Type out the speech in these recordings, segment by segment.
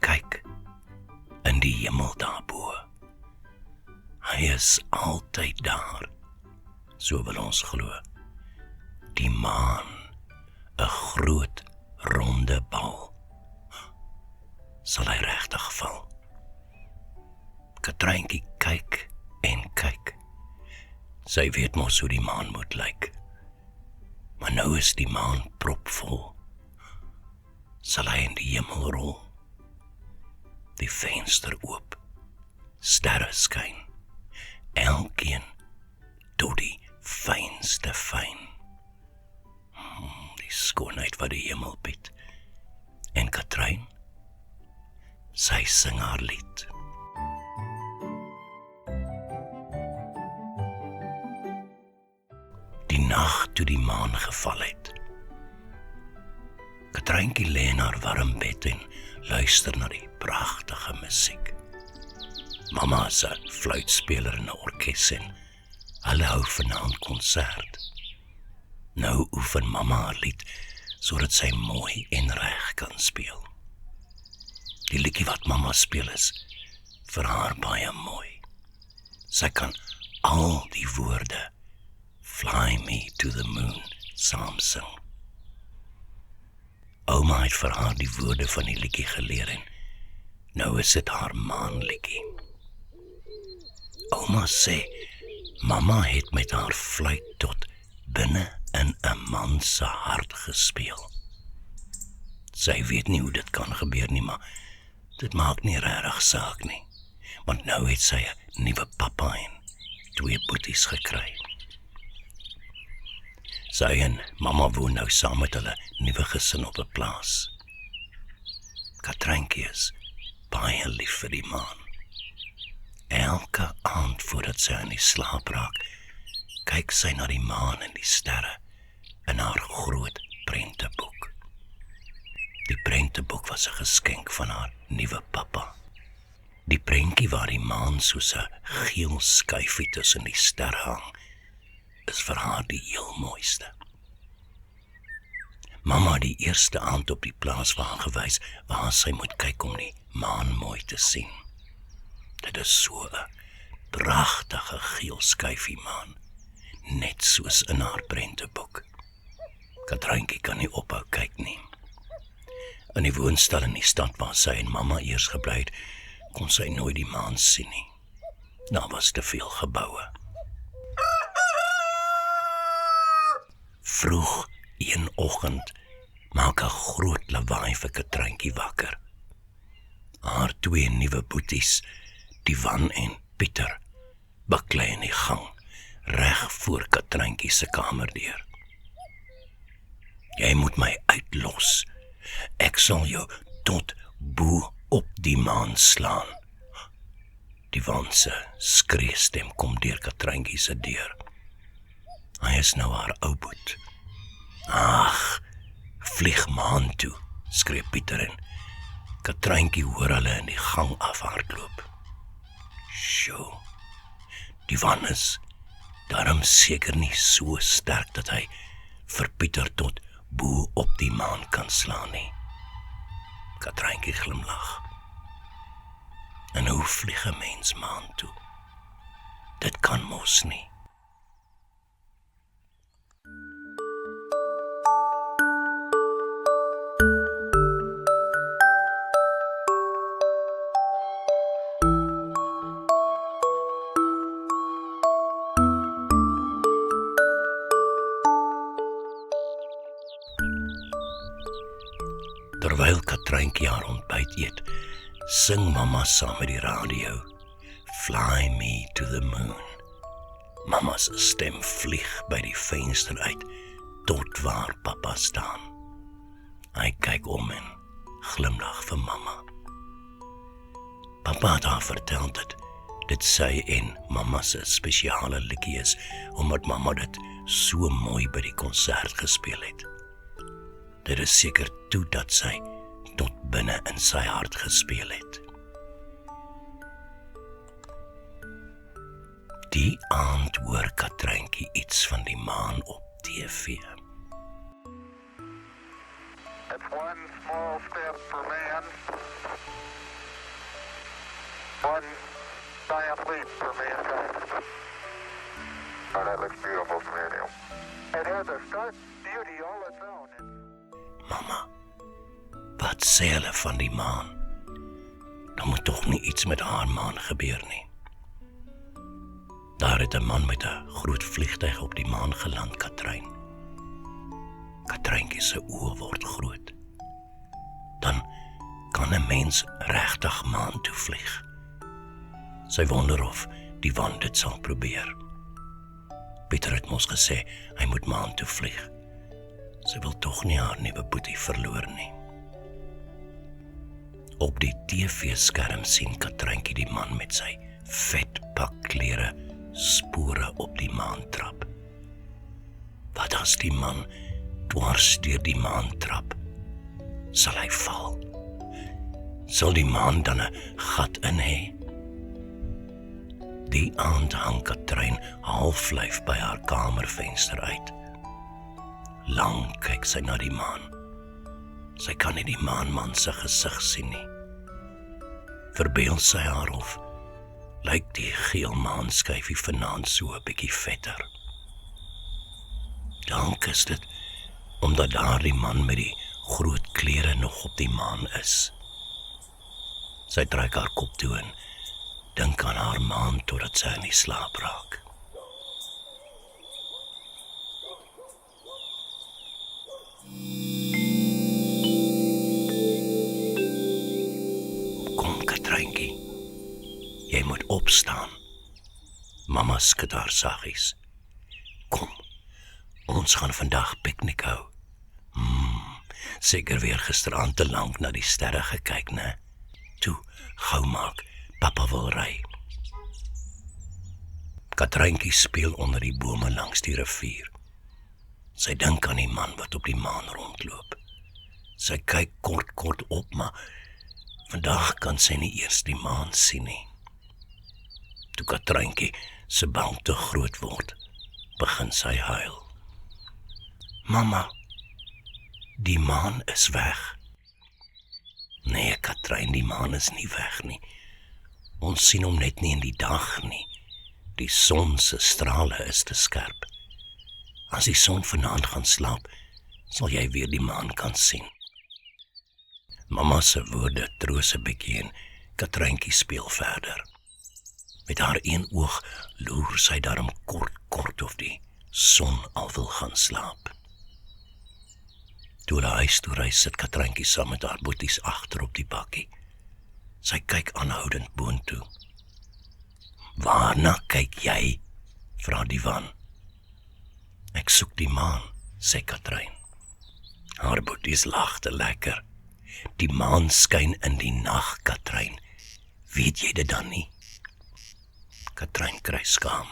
kyk in die hemel daarbo. Hy is altyd daar, so wil ons glo. Die maan, 'n groot, ronde bal. Sal hy regtig val? Katryntjie kyk en kyk. Sy weet mos hoe die maan moet lyk. Maar nou is die maan propvol. Sal hy in die hemel rol? Die venster oop, sterre skyn, elkeen tot die fynste fyn. Die skoonheid wat die hemel bied. En Katrijn, sy sing haar lied. Die nag toe die maan geval het. Katryntjie lê in haar warm bed en luister na die pragtige musiek. Mamma is 'n fluitspeler in 'n orkes en hulle hou vanaand konsert. Nou oefen mamma haar lied sodat sy mooi en reg kan speel. Die liedjie wat mamma speel is vir haar baie mooi. Sy kan al die woorde Fly me to the moon saam sing. Ouma het vir haar die woorde van die liedjie geleer en nou is dit haar maanliedjie. Ouma sê, mamma het met haar fluit tot binne in 'n man se hart gespeel. Sy weet nie hoe dit kan gebeur nie, maar dit maak nie regtig saak nie, want nou het sy 'n nuwe pappa en 2 boeties gekry. Sy en mamma woon nou saam met hulle nuwe gesin op 'n plaas. Katryntjie is baie lief vir die maan. Elke aand voordat sy aan die slaap raak, kyk sy na die maan en die sterre in haar groot prenteboek. Die prenteboek was 'n geskenk van haar nuwe pappa. Die prentjie waar die maan soos 'n geel skyfie tussen die sterre hang, is vir haar die heel mooiste. Mamma het die eerste aand op die plaas vir haar gewys waar sy moet kyk om die maan mooi te sien. Dit is so 'n pragtige geel skyfie maan, net soos in haar prenteboek. Katryntjie kan nie ophou kyk nie. In die woonstel in die stad waar sy en mamma eers gebly het, kon sy nooit die maan sien nie. Daar was te veel geboue. Vroeg een oggend maak 'n groot lawaai vir Katryntjie wakker. Haar 2 nuwe boeties, Divan en Pieter, baklei in die gang, reg voor Katryntjie se kamerdeur. Jy moet my uitlos. Ek sal jou tot bo op die maan slaan. Divan se skreeustem kom deur Katryntjie se deur. Hy is nou haar ou boet. Ag, vlieg maan toe, skree Pieter en Katryntjie hoor hulle in die gang afhardloop. Sjoe, Divan is daarom seker nie so sterk dat hy vir Pieter tot bo op die maan kan slaan nie. Katryntjie glimlag. En hoe vlieg 'n mens maan toe? Dit kan mos nie. Terwyl Katryntjie haar ontbyt eet, sing mamma saam met die radio, Fly me to the moon. Mamma se stem vlieg by die venster uit, tot waar pappa staan. Hy kyk om en glimlag vir mamma. Pappa het haar vertel dat dit sy en mamma se spesiale liedjie is, omdat mamma dit so mooi by die konsert gespeel het. Dit is seker toe dat sy tot binne in sy hart gespeel het. Die aand hoor Katryntjie iets van die maan op TV. It's one small step for man, complete for mankind. Oh, that looks beautiful to me, Neil. It has a stark beauty all its own. Mama, wat sê hulle van die maan? Dan moet tog nie iets met haar maan gebeur nie. Daar het 'n man met 'n groot vliegtuig op die maan geland, Katrein. Katreintjie se oë word groot. Dan kan 'n mens regtig maan toe vlieg. Sy wonder of die Van dit sal probeer. Pieter het mos gesê hy moet maan toe vlieg. Sy wil tog nie haar nuwe boetie verloor nie. Op die TV-skerm sien Katreintjie die man met sy vet pak klere spore op die maan trap. Wat as die man dwars deur die maan trap? Sal hy val? Sal die maan dan 'n gat in hê? Die aand hang Katrein halflyf by haar kamervenster uit. Lang kyk sy na die maan. Sy kan nie die maanman se gesig sien nie. Verbeel sy haar of lyk die geel maanskyfie vanaand so 'n bietjie vetter. Dank is dit, omdat daar die man met die groot klere nog op die maan is. Sy trek haar kop toe en dink aan haar maan totdat sy in die slaap raak. Kom, Katreintjie, jy moet opstaan. Mama skud haar saggies. Kom, ons gaan vandag piknik hou. Seker weer gisteraand te lank na die sterre gekyk, né? Toe, gou maak, papa wil ry. Katreintjie speel onder die bome langs die rivier. Sy dink aan die man wat op die maan rondloop. Sy kyk kort op, maar vandag kan sy nie eers die maan sien nie. Toe Katreintjie se bang te groot word, begin sy huil. Mama, die maan is weg. Nee, Katrein, die maan is nie weg nie. Ons sien hom net nie in die dag nie. Die son se strale is te skerp. As die son vanaand gaan slaap, sal jy weer die maan kan sien. Mama se woorde troos 'n bietjie en Katreintjie speel verder. Met haar een oog loer sy daarom kort of die son al wil gaan slaap. Toe hulle huis toe ry, sit Katreintjie saam met haar boeties agter op die bakkie. Sy kyk aanhoudend boontoe. Waarna kyk jy? Vra die Van. Ek soek die maan, sê Katrein. Haar boeties lagte lekker. Die maan skyn in die nag, Katrein. Weet jy dit dan nie? Katrein kry skaam.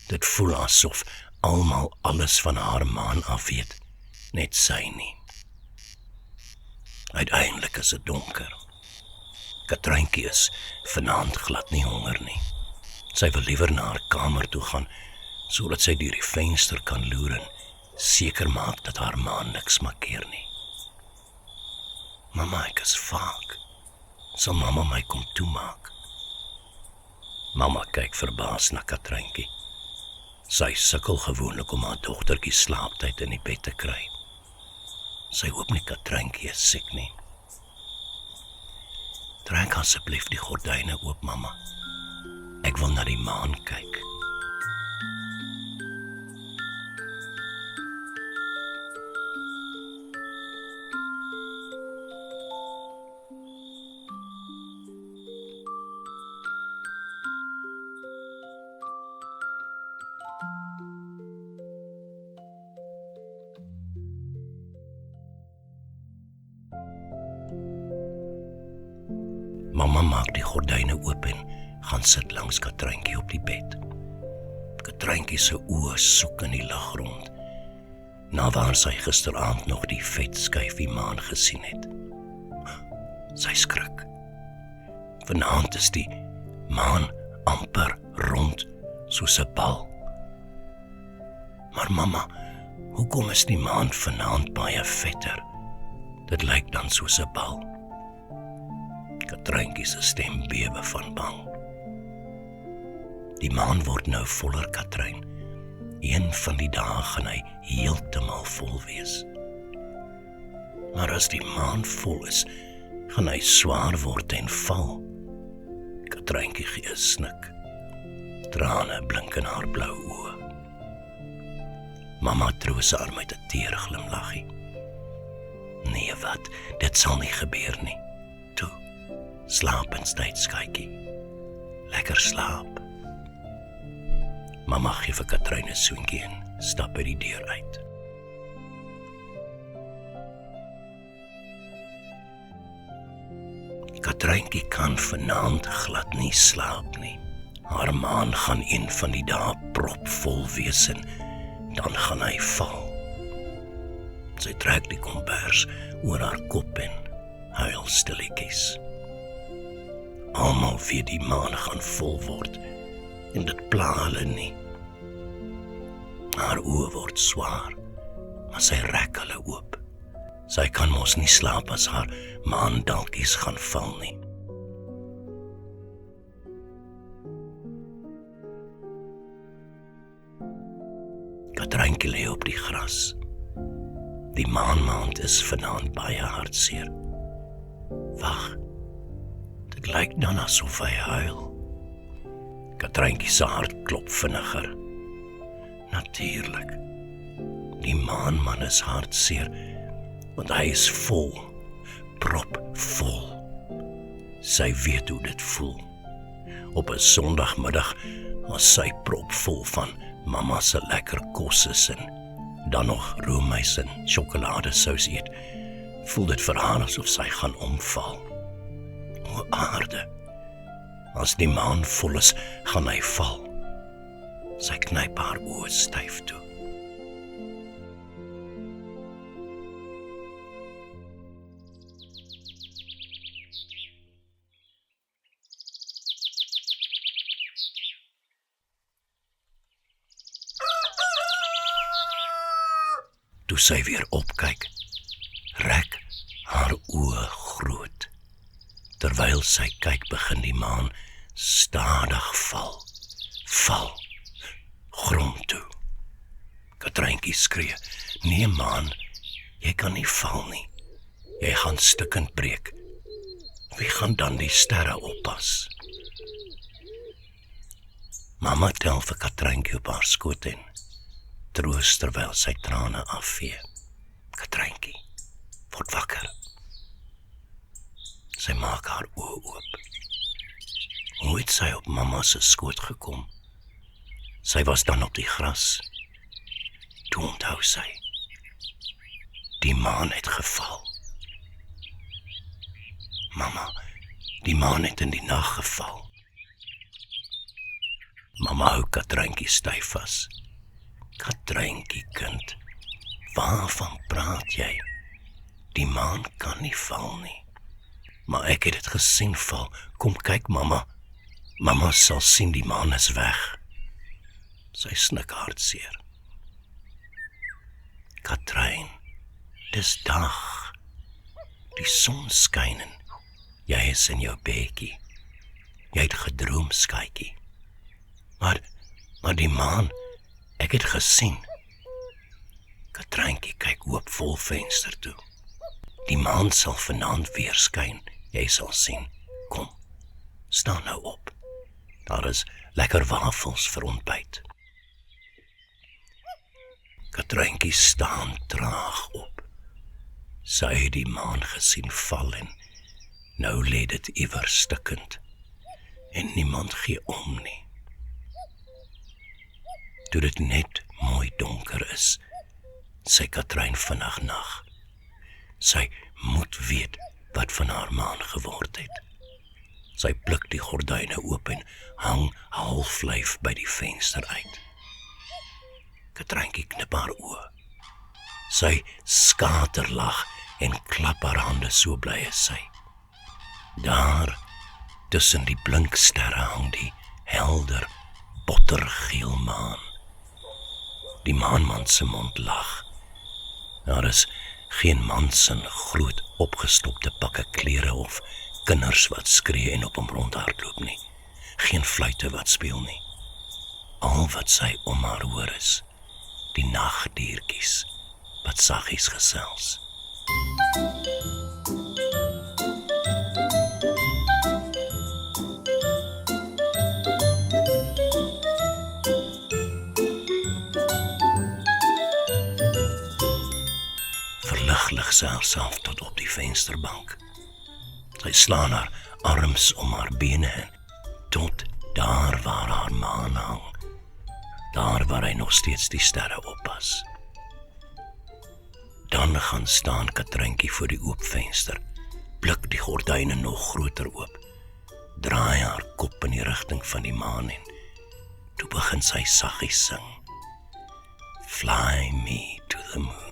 Dit voel asof almal alles van haar maan af weet, net sy nie. Uiteindelik is dit donker. Katreintjie is vanaand glad nie honger nie. Sy wil liewer na haar kamer toe gaan, sodat sy deur die venster kan loer en seker maak dat haar maan niks markeer nie. Mama, ek is vaak. Sal mama my kom toemaak? Mama kyk verbaas na Katreintjie. Sy sukkel gewoonlik om haar dogtertjie slaaptyd in die bed te kry. Sy hoop nie Katreintjie is siek nie. Trek asseblief die gordyne oop, mama. Ek wil na die maan kyk. Mama maak die gordyne oop en gaan sit langs Katreintjie op die bed. Katreintjie se oë soek in die lug rond, na waar sy gisteraand nog die vet skyfie maan gesien het. Sy skrik. Vanaand is die maan amper rond soos 'n bal. Maar mama, hoekom is die maan vanaand baie vetter? Dit lyk dan soos 'n bal. Katreintjie se stem bewe van bang. Die maan word nou voller, Katrein. Een van die dae gaan hy heeltemal vol wees. Maar as die maan vol is, gaan hy swaar word en val. Katreintjie gee 'n snik. Trane blink in haar blou oë. Mamma troos haar met 'n teer glimlaggie. Nee, wat? Dit sal nie gebeur nie. Toe, slaap in tydskaatjie. Lekker slaap. Mamma gee vir Katrein 'n soentjie en stap by die deur uit. Katreintjie kan vanaand glad nie slaap nie. Haar maan gaan een van die dae propvol wees en dan gaan hy val. Sy trek die kombers oor haar kop en huil stilletjies. Almal weet die maan gaan vol word en dit pla hulle nie. Haar oë word swaar, maar sy rek hulle oop. Sy kan mos nie slaap as haar maandalkies gaan val nie. Katreintjie lê op die gras. Die maand is vanaand baie hartseer. Wag, dit lyk dan asof hy huil. Katreintjie se hart klop vinniger. Natuurlik. Die maanman is hartseer, want hy is vol, propvol. Sy weet hoe dit voel. Op 'n Sondagmiddag, as sy propvol van mamma se lekker kos is en dan nog roomys en sjokoladesous eet, voel dit vir haar asof sy gaan omval. O aarde, as die maan vol is, gaan hy val. Sy knyp haar oë styf toe. Toe sy weer opkyk, rek haar oë groot. Terwyl sy kyk, begin die maan stadig val, grond toe. Katreintjie skree, nee maan, jy kan nie val nie. Jy gaan stukkend breek. Wie gaan dan die sterre oppas? Mamma tel vir Katreintjie op haar skoot en troos terwyl sy trane afvee. Katreintjie, word wakker. Sy maak haar oë oop. Hoe het sy op mamma se skoot gekom? Sy was dan op die gras. Toe onthou sy. Die maan het geval. Mamma, die maan het in die nag geval. Mamma hou Katreintjie styf vas. Katreintjie kind, waarvan praat jy? Die maan kan nie val nie. Maar ek het dit gesien val. Kom kyk mamma. Mamma sal sien die maan is weg. Sy snik hartseer. Katrein, dis dag. Die son skyn en jy is in jou bedjie. Jy het gedroom, skaatjie. Maar die maan, ek het gesien. Katreintjie kyk oop vol venster toe. Die maan sal vanaand weer skyn, jy sal sien. Kom, staan nou op. Daar is lekker wafels vir ontbyt. Katreintjie staan traag op. Sy het die maan gesien val en nou lê dit iewers stikkend. En niemand gee om nie. Toe dit net mooi donker is, sê Katrein vinnig nag. Sy moet weet wat van haar maan geword het. Sy pluk die gordyne oop en hang halflyf by die venster uit. Katreintjie knip haar oë. Sy skaterlag en klap haar hande, so bly is sy. Daar, tussen die blinksterre hang die helder, bottergeel maan. Die maanman se mond lag. Daar is geen mans in groot opgestopte pakke klere of kinders wat skree en op hom rondhardloop nie. Geen fluite wat speel nie. Al wat sy om haar hoor is die nagdiertjies wat saggies gesels. Verlig lig sy haarself tot op die vensterbank. Sy slaan haar arms om haar bene en tot daar waar haar maan hang, daar waar hy nog steeds die sterre oppas. Dan gaan staan Katryntjie voor die oop venster, blik die gordyne nog groter oop, draai haar kop in die rigting van die maan en toe begin sy saggies sing. Fly me to the moon.